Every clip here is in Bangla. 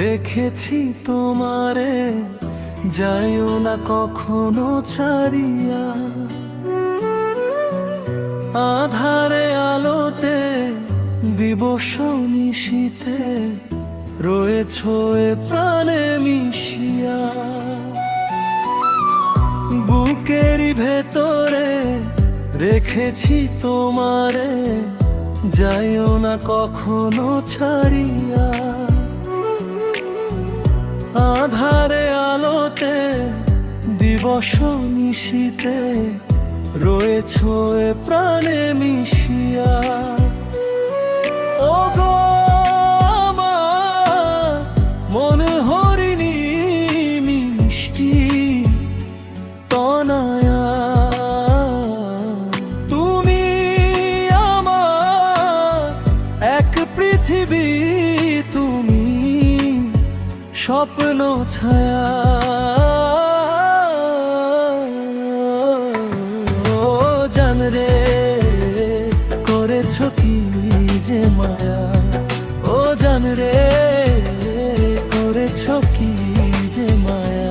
রেখেছি তোমারে, যাইও না কখনো ছাড়িয়া। আধারে আলোতে দিবস নিশীতে রয়েছ এ প্রাণে মিশিয়া। বুকেরই ভেতরে রেখেছি তোমারে, যাইও না কখনো ছাড়িয়া। আধারে আলোতে দিবস নিশীতে রয়েছ এ প্রাণে মিশিয়া। ও গো আমার মন হরিণী মিষ্টি তনয়া, তুমি আমার এক পৃথিবী, তুমি স্বপ্ন ছায়া। ও জান রে করেছ কি যে মায়া, ও জান রে করেছ কি যে মায়া।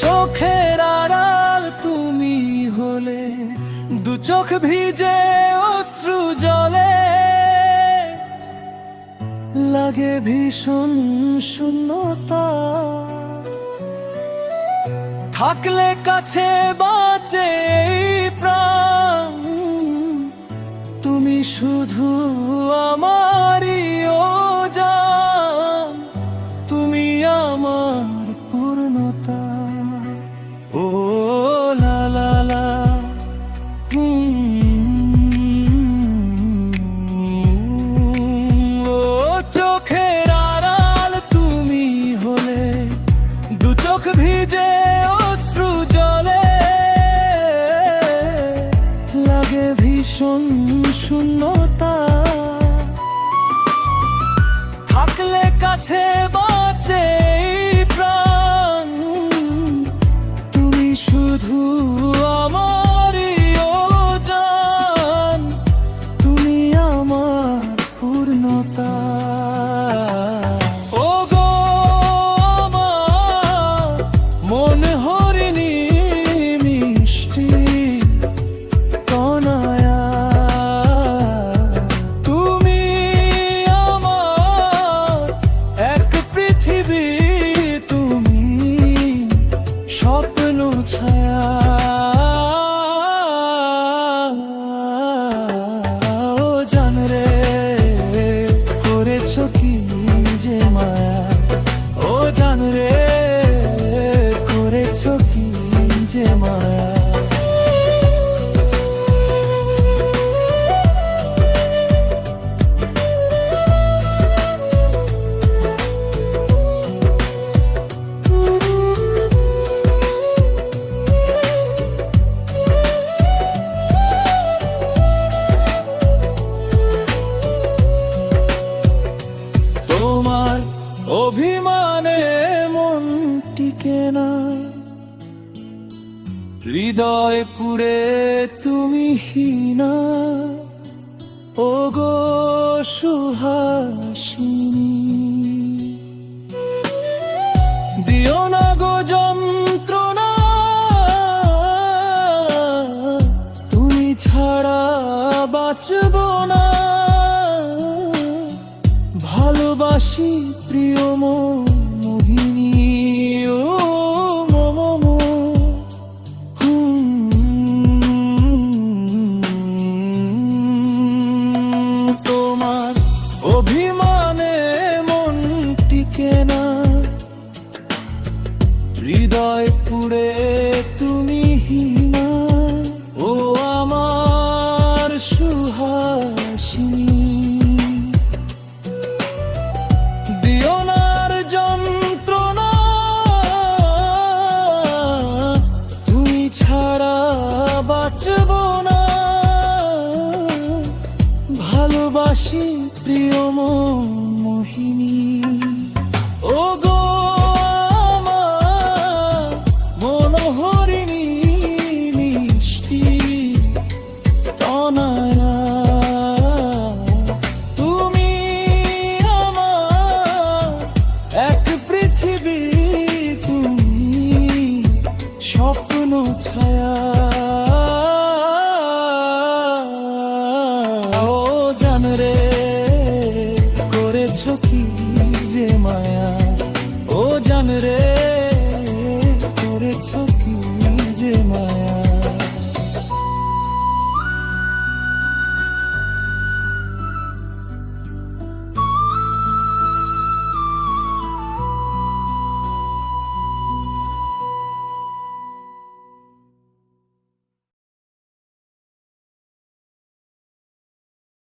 চোখের আড়াল তুমি হলে, দু চোখ ভিজে অশ্রু জলে, লাগে ভীষণ শূন্যতা। থাকলে কাছে বাঁচে এই প্রাণ, তুমি শুধু আমারই ও জান, তুমি আমার পূর্ণতা। ও লা লা লা ও চোখের আড়াল তুমি হলে, দু চোখ ভিজে অশ্রু জলে, লাগে ভীষণ শূন্যতা। থাকলে কাছে বাঁচে প্রাণ, তুমি শুধু আমারই ও জান, তুমি আমার পূর্ণতা। ও গো আমার মন হরিণী মিষ্টি তনয়া, তুমি আমার এক পৃথিবী, তুমি স্বপ্ন ছায়া। ও জান রে করেছ কি যে মায়া, ও জান রে করেছ কি যে মায়া। তোমার অভিমানে মন টিকে না, হৃদয় পুড়ে তুমি হীনা। ও গো সুহাসিনী, দিও না গো যন্ত্রণা, তুমি ছাড়া বাঁচব না। ভালোবাসি প্রিয় মোহিনী, ও মম তোমার অভিমানে মন টিকে না, হৃদয় পুড়ে তুমি হীনা। ও আমার সুহাসিনী, দিও না আর যন্ত্রণা, তুমি ছাড়া বাঁচব না। ভালোবাসি প্রিয় মোহিনী ও গো